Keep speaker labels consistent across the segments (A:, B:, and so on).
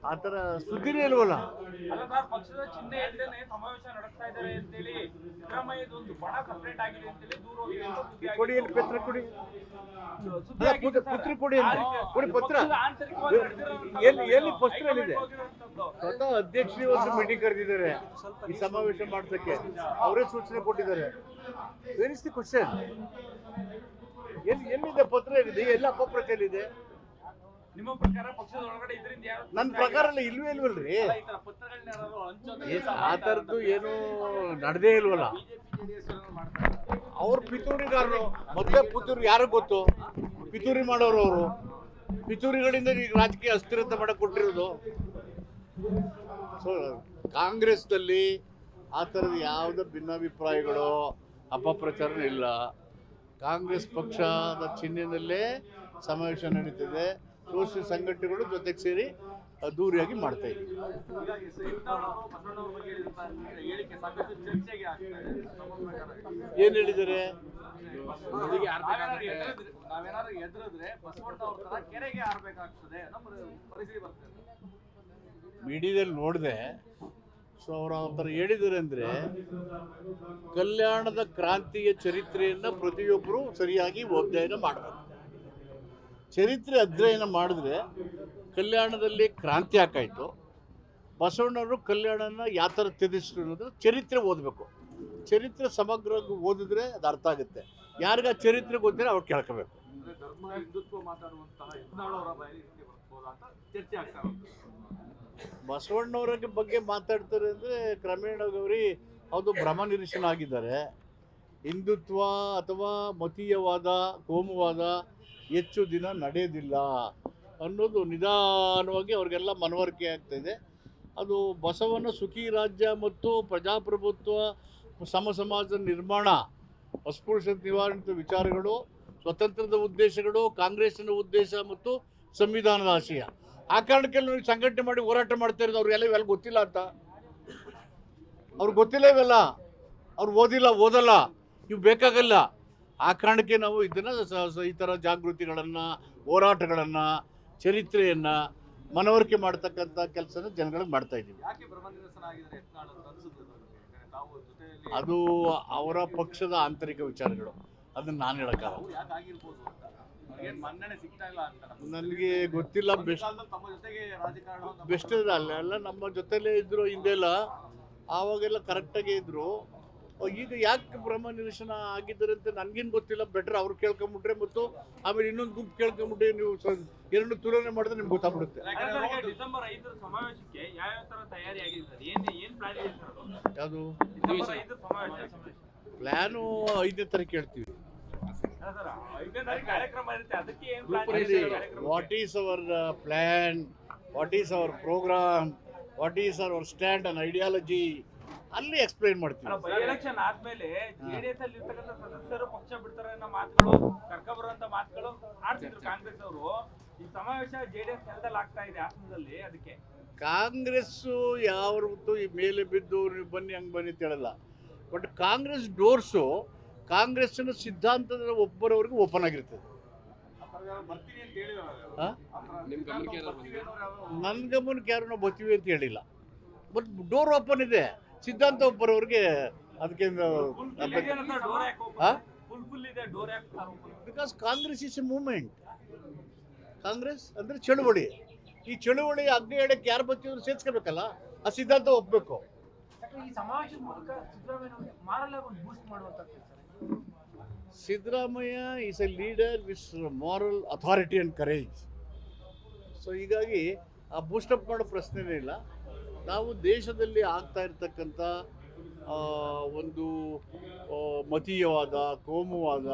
A: ಆ ಥರ ಸುದ್ದಿನೇ ಇಲ್ವಲ್ಲ.
B: ಅಲ್ಲ ಸರ್, ಪಕ್ಷದ ಚಿಹ್ನೆ ಇಲ್ಲದೇನೆ ಸಮಾವೇಶ ನಡೆಸ್ತಾ ಇದ್ದಾರೆ ಅಂತೇಳಿ ಸಿದ್ದರಾಮಯ್ಯದೊಂದು ಬಣ ಸಪರೇಟ್ ಆಗಿದೆ ಅಂತೇಳಿ ದೂರ ಹೋಗಿದೆ ಅಂತ ಸುದ್ದಿ ಆಗಿದೆ.
A: ಕೊಡಿ, ಎಲ್ಲಿ ಪತ್ರ ಕೊಡಿ,
B: ಸುದ್ದಿ ಆಗಿದೆ ಸರ್.
A: ಪತ್ರ ಕೊಡಿ ಅಂತ ಕೊಡಿ. ಪತ್ರ
B: ಪಕ್ಷದ ಆಂತರಿಕವಾಗಿ ನಡೆದಿರುವಂತದ್ದು
A: ಎಲ್ಲಿ ಪತ್ರದಲ್ಲಿದೆ?
B: ಹೋಗಿರುವಂತದ್ದು.
A: ಸ್ವತಃ ಅಧ್ಯಕ್ಷರು ಒಂದು ಮೀಟಿಂಗ್ ಕರೆದಿದ್ದಾರೆ ಈ ಸಮಾವೇಶ ಮಾಡ್ಸಕ್ಕೆ, ಅವರೇ ಸೂಚನೆ ಕೊಟ್ಟಿದ್ದಾರೆ. Where is the question? ಎಲ್ಲಿದೆ ಪತ್ರ? ಏನಿದೆ? ಎಲ್ಲ ಅಪಪ್ರಚಾರ
B: ನಿಮ್ಮ ಪ್ರಕಾರ ಪಕ್ಷದ ಒಳಗಡೆ ಇದರಿಂದ ಯಾರು
A: ನನ್ನ ಪ್ರಕಾರ ಎಲ್ಲ ಇಲ್ವೇ ಇಲ್ವಲ್ರಿ.
B: ಈ ತರ ಪತ್ರಗಳನ್ನ ಯಾರು ಹಂಚೋದು
A: ಆ ಥರದ್ದು ಏನು ನಡೆದೇ ಇಲ್ವಲ್ಲ.
B: ಮಾಡ್ತಾರೆ.
A: ಅವ್ರು ಪಿತೂರಿಗಾರರು. ಮೊದಲೇ ಪುತ್ತೂರು ಯಾರು ಗೊತ್ತು? ಪಿತೂರಿ ಮಾಡೋರು ಅವರು. ಪಿತೂರಿಗಳಿಂದ ಈಗ ರಾಜಕೀಯ ಅಸ್ಥಿರತೆ ಮಾಡಕ್ಕೆ ಕೊಟ್ಟಿರೋದು. ಸೊ ಕಾಂಗ್ರೆಸ್ನಲ್ಲಿ ಆ ಥರದ ಯಾವುದೇ ಭಿನ್ನಾಭಿಪ್ರಾಯಗಳು ಅಪಪ್ರಚಾರ ಇಲ್ಲ. ಕಾಂಗ್ರೆಸ್ ಪಕ್ಷದ ಚಿಹ್ನೆಯಲ್ಲೇ ಸಮಾವೇಶ ನಡೀತಿದೆ. ಸೋಷಿಯಲ್ ಸಂಘಟನೆಗಳು ಜೊತೆಗೆ ಸೇರಿ ಅದ್ದೂರಿಯಾಗಿ ಮಾಡ್ತಾ ಇದ್ದೀವಿ. ಏನು ಹೇಳಿದ್ದಾರೆ? ಮೀಡಿಯಾದಲ್ಲಿ ನೋಡಿದೆ. ಸೊ ಅವರು ಆ ಥರ ಹೇಳಿದ್ದಾರೆ ಅಂದರೆ ಕಲ್ಯಾಣದ ಕ್ರಾಂತಿಯ ಚರಿತ್ರೆಯನ್ನು ಪ್ರತಿಯೊಬ್ಬರು ಸರಿಯಾಗಿ ಅಧ್ಯಯನ ಮಾಡಬೇಕು. ಚರಿತ್ರೆ ಅಧ್ಯಯನ ಮಾಡಿದ್ರೆ ಕಲ್ಯಾಣದಲ್ಲಿ ಕ್ರಾಂತಿ ಆಕಾಯಿತು. ಬಸವಣ್ಣವರು ಕಲ್ಯಾಣನ ಯಾವ ಥರ ತ್ಯಜಿಸಿದ್ರು ಅನ್ನೋದು ಚರಿತ್ರೆ ಓದಬೇಕು. ಚರಿತ್ರೆ ಸಮಗ್ರವಾಗಿ ಓದಿದ್ರೆ ಅದು ಅರ್ಥ ಆಗುತ್ತೆ. ಯಾರಿಗ ಚರಿತ್ರೆ ಗೊತ್ತಿಲ್ಲ ಅವ್ರು ಕೇಳ್ಕೋಬೇಕು.
B: ಧರ್ಮ ಹಿಂದುತ್ವ ಮಾತಾಡುವಂತಹ ಯತ್ನಾಳ್ ಅವರ ಚರ್ಚೆ ಆಗ್ತಾ ಉಂಟು.
A: ಬಸವಣ್ಣವರ ಬಗ್ಗೆ ಮಾತಾಡ್ತಾರೆ ಅಂದರೆ ಕ್ರಮೇಣ ಗೌರಿ ಅದು ಭ್ರಮ ನಿರೀಕ್ಷಣ ಆಗಿದ್ದಾರೆ. ಹಿಂದುತ್ವ ಅಥವಾ ಮತೀಯವಾದ ಕೋಮುವಾದ ಹೆಚ್ಚು ದಿನ ನಡೆಯೋದಿಲ್ಲ ಅನ್ನೋದು ನಿಧಾನವಾಗಿ ಅವ್ರಿಗೆಲ್ಲ ಮನವರಿಕೆ ಆಗ್ತಾಯಿದೆ. ಅದು ಬಸವನ ಸುಖಿ ರಾಜ್ಯ ಮತ್ತು ಪ್ರಜಾಪ್ರಭುತ್ವ ಸಮ ಸಮಾಜದ ನಿರ್ಮಾಣ, ಅಸ್ಪೃಶ್ಯತೆ ನಿವಾರಣೆ ವಿಚಾರಗಳು, ಸ್ವತಂತ್ರದ ಉದ್ದೇಶಗಳು, ಕಾಂಗ್ರೆಸ್ಸಿನ ಉದ್ದೇಶ ಮತ್ತು ಸಂವಿಧಾನದ ಆಶಯ. ಆ ಕಾರಣಕ್ಕೆ ನಾವು ಸಂಘಟನೆ ಮಾಡಿ ಹೋರಾಟ ಮಾಡ್ತಾ ಇರೋದು. ಅವ್ರಿಗೆಲ್ಲ ಇವೆಲ್ಲ ಗೊತ್ತಿಲ್ಲ ಅಂತ. ಅವ್ರಿಗೆ ಗೊತ್ತಿಲ್ಲ ಇವೆಲ್ಲ. ಅವ್ರು ಓದಲ್ಲ, ಇವು ಬೇಕಾಗಲ್ಲ. ಆ ಕಾರಣಕ್ಕೆ ನಾವು ಇದನ್ನು ಈ ಥರ ಜಾಗೃತಿಗಳನ್ನು, ಹೋರಾಟಗಳನ್ನು, ಚರಿತ್ರೆಯನ್ನು ಮನವರಿಕೆ ಮಾಡ್ತಕ್ಕಂಥ ಕೆಲಸನ ಜನಗಳಿಗೆ ಮಾಡ್ತಾ ಇದ್ದೀವಿ. ಅದು ಅವರ ಪಕ್ಷದ ಆಂತರಿಕ ವಿಚಾರಗಳು. ಅದನ್ನು ನಾನು ಹೇಳೋಕ್ಕಾಗಲ್ಲ. ನನಗೆ ಗೊತ್ತಿಲ್ಲ. ಬೆಸ್ಟ್ ಅಲ್ಲ ನಮ್ಮ ಜೊತೆಲೇ ಇದ್ರು ಹಿಂದೆಲ್ಲ. ಆವಾಗೆಲ್ಲ ಕರೆಕ್ಟಾಗೇ ಇದ್ರು. ಈಗ ಯಾಕೆ ಬ್ರಹ್ಮ ನಿರಸನ ಆಗಿದ್ದಾರೆ ಅಂತ ನನಗೇನು ಗೊತ್ತಿಲ್ಲ. ಬೆಟ್ರ್ ಅವ್ರು ಕೇಳ್ಕೊಂಬಿಟ್ರೆ ಮತ್ತು ಆಮೇಲೆ ಇನ್ನೊಂದು ಗುಂಪು ಕೇಳ್ಕೊಂಬಿಟ್ರೆ ನೀವು ಎರಡು ತುಲನೆ ಮಾಡಿದ್ರೆ ನಿಮ್ಗೆ ಗೊತ್ತಾಗ್ಬಿಡುತ್ತೆ.
B: ಡಿಸೆಂಬರ್ 5 ಸಮಾವೇಶಕ್ಕೆ ಯಾವ ತರ ತಯಾರಿ ಆಗಿದೆ? ಏನು ಪ್ಲಾನ್ ಇದೆ?
A: ಯಾವುದು
B: ಪ್ಲಾನು?
A: 5ನೇ ತಾರೀಕು ಹೇಳ್ತೀವಿ.
B: ಕಾರ್ಯಕ್ರಮ ಇರುತ್ತೆ, ಅದಕ್ಕೆ
A: what is our plan, what is our program, what is our stand and ideology ಅಲ್ಲಿ ಎಕ್ಸ್ಪ್ಲೈನ್ ಮಾಡ್ತೀವಿ.
B: ಎಲೆಕ್ಷನ್ ಆದ್ಮೇಲೆ ಜೆಡಿಎಸ್ ಅಲ್ಲಿ ಇರ್ತಕ್ಕಂಥ ಸದಸ್ಯರು ಪಕ್ಷ ಬಿಡ್ತಾರೆ ಅನ್ನೋ ಮಾತುಗಳು, ಕರ್ಕೊಬರುವಂತ ಮಾತುಗಳು ಆಡ್ತಿದ್ರು ಕಾಂಗ್ರೆಸ್ ಅವರು. ಈ ಸಮಾವೇಶ ಜೆಡಿಎಸ್ ನೆಲದಲ್ಲಿ ಆಗ್ತಾ ಇದೆ ಹಾಸನದಲ್ಲಿ. ಅದಕ್ಕೆ
A: ಕಾಂಗ್ರೆಸ್ಸು ಯಾವತ್ತೂ ಈ ಮೇಲೆ ಬಿದ್ದು ನೀವು ಬನ್ನಿ ಹಂಗೆ ಬನ್ನಿ ಅಂತ ಹೇಳಲ್ಲ. ಬಟ್ ಕಾಂಗ್ರೆಸ್ ಡೋರ್ಸು ಕಾಂಗ್ರೆಸ್ಸಿನ ಸಿದ್ಧಾಂತದ ಒಬ್ಬರವರೆಗೂ ಓಪನ್ ಆಗಿರ್ತದೆ. ನನ್ನ ಗಮನಕ್ಕೆ ಯಾರು ನಾವು ಬರ್ತೀವಿ ಅಂತ ಹೇಳಿಲ್ಲ. ಬಟ್ ಡೋರ್ ಓಪನ್ ಇದೆ. ಸಿದ್ಧಾಂತ ಒಬ್ಬರವ್ರಿಗೆ ಅದಕ್ಕೆ because Congress is A movement. Congress ಅಂದರೆ ಚಳುವಳಿ. ಈ ಚಳುವಳಿ ಅಗ್ನಿ ಹೇಳಕ್ಕೆ ಯಾರು ಬರ್ತಿದ್ರು ಸೇರ್ಸ್ಕೋಬೇಕಲ್ಲ. ಆ ಸಿದ್ಧಾಂತ ಒಪ್ಪಬೇಕು. Siddaramaiah is a leader with moral authority and courage. So ಹೀಗಾಗಿ ಆ ಬೂಸ್ಟಪ್ ಮಾಡೋ ಪ್ರಶ್ನೆನೇ ಇಲ್ಲ. ನಾವು ದೇಶದಲ್ಲಿ ಆಗ್ತಾ ಇರ್ತಕ್ಕಂಥ ಒಂದು ಮತೀಯವಾದ, ಕೋಮುವಾದ,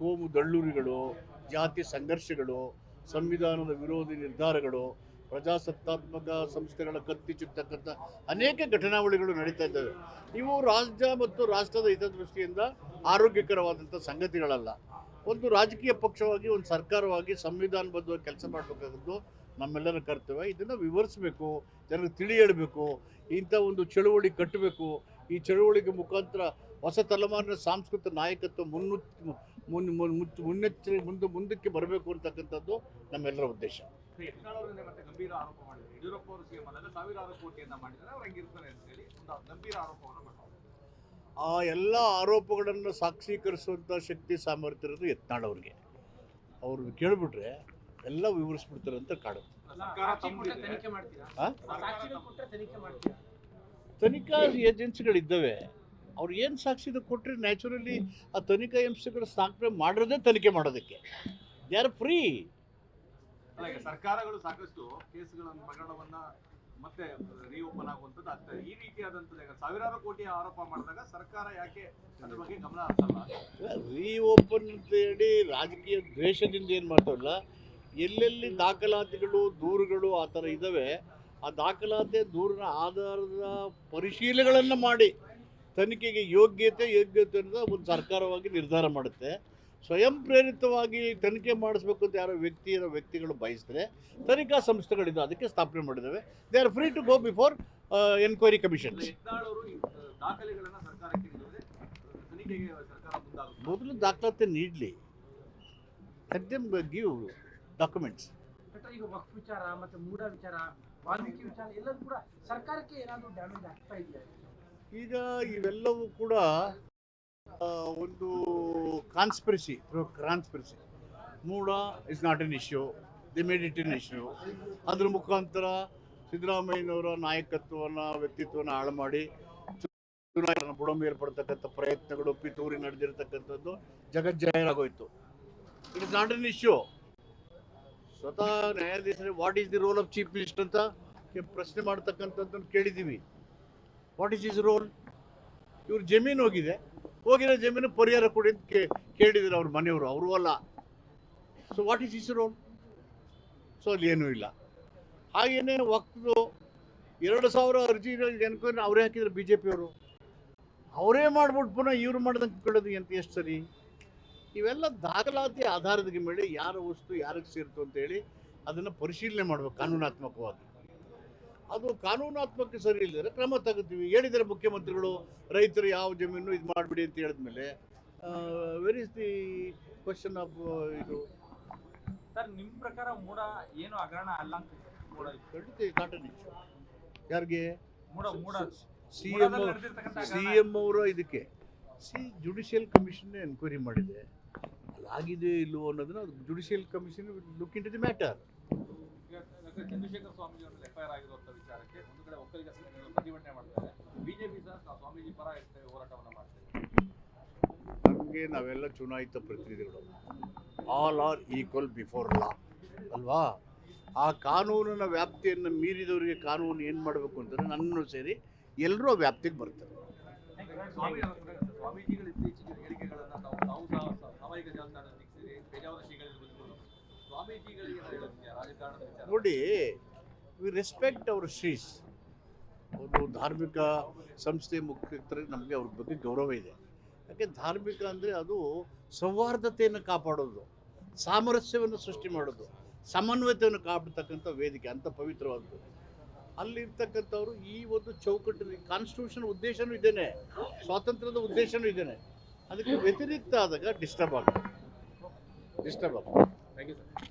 A: ಕೋಮು ದಳ್ಳುರಿಗಳು, ಜಾತಿ ಸಂಘರ್ಷಗಳು, ಸಂವಿಧಾನದ ವಿರೋಧಿ ನಿರ್ಧಾರಗಳು, ಪ್ರಜಾಸತ್ತಾತ್ಮಕ ಸಂಸ್ಥೆಗಳ ಕತ್ತಿಚ್ಚುತ್ತಕ್ಕಂಥ ಅನೇಕ ಘಟನಾವಳಿಗಳು ನಡೀತಾ ಇದ್ದಾವೆ. ಇವು ರಾಜ್ಯ ಮತ್ತು ರಾಷ್ಟ್ರದ ಹಿತದೃಷ್ಟಿಯಿಂದ ಆರೋಗ್ಯಕರವಾದಂಥ ಸಂಗತಿಗಳಲ್ಲ. ಒಂದು ರಾಜಕೀಯ ಪಕ್ಷವಾಗಿ, ಒಂದು ಸರ್ಕಾರವಾಗಿ ಸಂವಿಧಾನಬದ್ಧವಾಗಿ ಕೆಲಸ ಮಾಡಬೇಕಾದದ್ದು ನಮ್ಮೆಲ್ಲರ ಕರ್ತವ್ಯ. ಇದನ್ನು ವಿವರಿಸಬೇಕು, ಜನರಿಗೆ ತಿಳಿ ಹೇಳಬೇಕು, ಇಂಥ ಒಂದು ಚಳುವಳಿ ಕಟ್ಟಬೇಕು. ಈ ಚಳುವಳಿಗೆ ಮುಖಾಂತರ ಹೊಸ ತಲೆಮಾರಿನ ಸಾಂಸ್ಕೃತಿಕ ನಾಯಕತ್ವ ಮುಂದಕ್ಕೆ ಬರಬೇಕು ಅಂತಕ್ಕಂಥದ್ದು ನಮ್ಮೆಲ್ಲರ ಉದ್ದೇಶ.
B: ಗಂಭೀರ ಆರೋಪ ಮಾಡಿದ್ದಾರೆ.
C: ಯಡಿಯೂರಪ್ಪ ಅವರು ಸಿಎಂ ಆದಾಗ ಸಾವಿರಾರು ಕೋಟಿಯನ್ನ ಮಾಡಿದ್ದಾರೆ, ಅವ್ರು ಹಂಗಿರ್ತಾರೆ ಅಂತ ಹೇಳಿ ಒಂದು ಗಂಭೀರ ಆರೋಪವನ್ನು ಮಾಡ್ತಾರೆ.
A: ಆ ಎಲ್ಲ ಆರೋಪಗಳನ್ನು ಸಾಕ್ಷೀಕರಿಸುವಂಥ ಶಕ್ತಿ ಸಾಮರ್ಥ್ಯ ಇರೋದು ಯತ್ನಾಳ್ ಅವ್ರಿಗೆ. ಅವ್ರು ಕೇಳಿಬಿಟ್ರೆ ಎಲ್ಲ ವಿವರಿಸ್ಬಿಡ್ತಾರೆ ಅಂತ ಕಾಡುತ್ತೆ. ತನಿಖಾ ಏಜೆನ್ಸಿಗಳಿದ್ದಾವೆ, ಅವ್ರು ಏನು ಸಾಕ್ಷಿದ ಕೊಟ್ಟರೆ ನ್ಯಾಚುರಲಿ ಆ ತನಿಖಾ ಏಜೆನ್ಸಿಗಳು ಸ್ಥಾಪನೆ ಮಾಡಿರೋದೇ ತನಿಖೆ ಮಾಡೋದಕ್ಕೆ. They are free.
C: ಅಲ್ಲ, ಈಗ ಸರ್ಕಾರಗಳು ಸಾಕಷ್ಟು ಕೇಸ್ಗಳನ್ನು ಪ್ರಕರಣವನ್ನ ಮತ್ತೆ ರೀಓಪನ್ ಆಗುವಂಥದ್ದು ಆಗ್ತದೆ. ಈ ರೀತಿಯಾದಂಥದ್ದು ಈಗ ಸಾವಿರಾರು ಕೋಟಿ ಆರೋಪ ಮಾಡಿದಾಗ ಸರ್ಕಾರ ಯಾಕೆ ಅದ್ರ ಬಗ್ಗೆ ಗಮನ ಹರಿಸಲ್ಲ?
A: ರೀಓಪನ್ ಅಂತ ಹೇಳಿ ರಾಜಕೀಯ ದ್ವೇಷದಿಂದ ಏನು ಮಾಡ್ತಾರಲ್ಲ, ಎಲ್ಲೆಲ್ಲಿ ದಾಖಲಾತಿಗಳು ದೂರುಗಳು ಆ ಥರ ಇದ್ದಾವೆ, ಆ ದಾಖಲಾತಿ ದೂರಿನ ಆಧಾರದ ಪರಿಶೀಲನೆಗಳನ್ನು ಮಾಡಿ ತನಿಖೆಗೆ ಯೋಗ್ಯತೆ ಅನ್ನೋದು ಒಂದು ಸರ್ಕಾರವಾಗಿ ನಿರ್ಧಾರ ಮಾಡುತ್ತೆ. ಸ್ವಯಂ ಪ್ರೇರಿತವಾಗಿ ತನಿಖೆ ಮಾಡಿಸ್ಬೇಕು ಅಂತ ಯಾರೋ ವ್ಯಕ್ತಿಗಳು ಬಯಸಿದ್ರೆ ತನಿಖಾ ಸಂಸ್ಥೆಗಳಿದ್ದು ಅದಕ್ಕೆ ಸ್ಥಾಪನೆ ಮಾಡಿದ್ದಾವೆ. They are free to go before enquiry commission.
C: Yatnal ಅವರು ದಾಖಲೆಗಳನ್ನ ಸರ್ಕಾರಕ್ಕೆ ನೀಡಿದ್ರೆ ತನಿಖೆಗೆ ಸರ್ಕಾರ ಮುಂದಾಗುತ್ತೆ.
A: ಮೊದಲು ದಾಖಲಾತಿ ನೀಡಲಿ, ಲೆಟ್ ದೆಮ್ ಗಿವ್ ಡಾಕ್ಯುಮೆಂಟ್ಸ್.
D: ಈಗ ವಕ್ಫ್ ವಿಚಾರ ಮತ್ತೆ ಮೂಢ ವಿಚಾರ, ವಾಲ್ಮೀಕಿ ವಿಚಾರ ಎಲ್ಲವೂ ಕೂಡ ಸರ್ಕಾರಕ್ಕೆ ಏನಾದರೂ ಡ್ಯಾಮೇಜ್ ಆಗ್ತಾ ಇದೆಯಾ?
A: ಈಗ ಇವೆಲ್ಲವೂ ಕೂಡ ಒಂದು conspiracy. MUDA is not an issue, the made it an issue. ಅದ್ರ ಮುಖಾಂತರ ಸಿದ್ದರಾಮಯ್ಯನವರ ನಾಯಕತ್ವವನ್ನು ವ್ಯಕ್ತಿತ್ವವನ್ನು ಹಾಳು ಮಾಡಿ ಚುನಾವಣೆ ಬುಡಂಬ ಏರ್ಪಡ್ತಕ್ಕಂಥ ಪ್ರಯತ್ನಗಳು ಪಿತೂರಿ ನಡೆದಿರ್ತಕ್ಕಂಥದ್ದು ಜಗಜ್ಜಾಹೀರಾಗೋಯ್ತು. It is not an issue. ಸ್ವತಃ ನ್ಯಾಯಾಧೀಶರೇ what is the role of chief minister ಅಂತ ಪ್ರಶ್ನೆ ಮಾಡ್ತಕ್ಕಂಥದ್ದನ್ನು ಕೇಳಿದ್ದೀವಿ. What is is role? ಇವ್ರ ಜಮೀನು ಹೋಗಿರೋ ಜಮೀನು ಪರಿಹಾರ ಕೊಡಿ ಅಂತ ಕೇಳಿದ್ರು ಅವ್ರ ಮನೆಯವರು, ಅವರು ಅಲ್ಲ. So what is is role? So ಅಲ್ಲಿ ಏನೂ ಇಲ್ಲ. ಹಾಗೇನೆ ವಕ್ಫ್ದು 2,000 ಅರ್ಜಿ ಎನ್ಕ್ವೈರಿ ಅವರೇ ಹಾಕಿದ್ರು BJP ಅವರು. ಅವರೇ ಮಾಡ್ಬಿಟ್ಟು ಪುನಃ ಇವ್ರು ಮಾಡ್ದಂಗೆ ಕೇಳೋದು ಎಷ್ಟು ಸರಿ? ಇವೆಲ್ಲ ದಾಖಲಾತಿ ಆಧಾರದ ಮೇಲೆ ಯಾರ ವಸ್ತು ಯಾರಿಗೆ ಸೇರಿತು ಅಂತೇಳಿ ಅದನ್ನು ಪರಿಶೀಲನೆ ಮಾಡಬೇಕು ಕಾನೂನಾತ್ಮಕವಾಗಿ. ಅದು ಕಾನೂನಾತ್ಮಕ ಸರಿ ಇಲ್ಲದ್ರೆ ಕ್ರಮ ತಗೋತೀವಿ. ಹೇಳಿದರೆ ಮುಖ್ಯಮಂತ್ರಿಗಳು ರೈತರು ಯಾವ ಜಮೀನು ಇದು ಮಾಡಿಬಿಡಿ ಅಂತ ಹೇಳಿದ್ಮೇಲೆ where is the question of ಇದು?
B: ಸರ್, ನಿಮ್ಮ ಪ್ರಕಾರ ಮೂಡ ಏನು ಹಗರಣ ಅಲ್ಲ ಅಂತ? ಮೂಡ
A: ಯಾರಿಗೆ?
B: ಮೂಡ
A: CM ಅವರ ಇದಕ್ಕೆ ಜುಡಿಷಿಯಲ್ ಕಮಿಷನ್ ಎನ್ಕ್ವೈರಿ ಮಾಡಿದೆ. ಅದಾಗಿದೆ ಇಲ್ಲವೋ ಅನ್ನೋದನ್ನ judicial commission look into the matter.
C: Chandrashekhar Swamiji ಅವರು ಎಫ್ಐಆರ್ ಆಗಿರುವಂಥ ವಿಚಾರಕ್ಕೆ ಒಂದು ಕಡೆ ಒಕ್ಕಲಿಗ ಸಂಘಟನೆಗಳು ಪ್ರತಿಭಟನೆ ಮಾಡ್ತಾರೆ, ಬಿಜೆಪಿ ಸಹ ಸ್ವಾಮೀಜಿ ಪರ ಹೋರಾಟವನ್ನು ಮಾಡ್ತಾರೆ.
A: ನಮಗೆ ನಾವೆಲ್ಲ ಚುನಾಯಿತ ಪ್ರತಿನಿಧಿಗಳು, all are equal before law ಅಲ್ವಾ? ಆ ಕಾನೂನಿನ ವ್ಯಾಪ್ತಿಯನ್ನು ಮೀರಿದವರಿಗೆ ಕಾನೂನು ಏನು ಮಾಡಬೇಕು ಅಂತಂದರೆ ನನ್ನನ್ನು ಸೇರಿ ಎಲ್ಲರೂ ಆ ವ್ಯಾಪ್ತಿಗೆ ಬರ್ತಾರೆ.
C: ಸ್ವಾಮೀಜಿಗಳು ಇತ್ತೀಚೆಗೆ ಹೇಳಿಕೆಗಳನ್ನು ನಾವು ಸಾಮಾಜಿಕ ಜಾಲತಾಣ ವೀಕ್ಷಿಸಿರಿ, ಪೇಜಾವರ ಶ್ರೀಗಳಿರ್ಬೋದು, ಸ್ವಾಮೀಜಿಗಳಿಗೆ ರಾಜಕಾರಣದ ವಿಚಾರ
A: ನೋಡಿ, ವಿ ರೆಸ್ಪೆಕ್ಟ್ ಅವರ್ ಶ್ರೀಸ್. ಒಂದು ಧಾರ್ಮಿಕ ಸಂಸ್ಥೆ ಮುಖ್ಯಸ್ಥರಿಗೆ ನಮಗೆ ಅವ್ರ ಬಗ್ಗೆ ಗೌರವ ಇದೆ. ಯಾಕೆ ಧಾರ್ಮಿಕ ಅಂದರೆ ಅದು ಸೌಹಾರ್ದತೆಯನ್ನು ಕಾಪಾಡೋದು, ಸಾಮರಸ್ಯವನ್ನು ಸೃಷ್ಟಿ ಮಾಡೋದು, ಸಮನ್ವಯತೆಯನ್ನು ಕಾಪಾಡ್ತಕ್ಕಂಥ ವೇದಿಕೆ, ಅಂಥ ಪವಿತ್ರವಾದದ್ದು. ಅಲ್ಲಿರ್ತಕ್ಕಂಥವ್ರು ಈ ಒಂದು ಚೌಕಟ್ಟಿನ ಕಾನ್ಸ್ಟಿಟ್ಯೂಷನ್ ಉದ್ದೇಶನೂ ಇದ್ದೇನೆ, ಸ್ವಾತಂತ್ರ್ಯದ ಉದ್ದೇಶನೂ ಇದ್ದೇನೆ. ಅದಕ್ಕೆ ವ್ಯತಿರಿಕ್ತ ಆದಾಗ ಡಿಸ್ಟರ್ಬ್ ಆಗ್ತದೆ.
C: Thank you sir.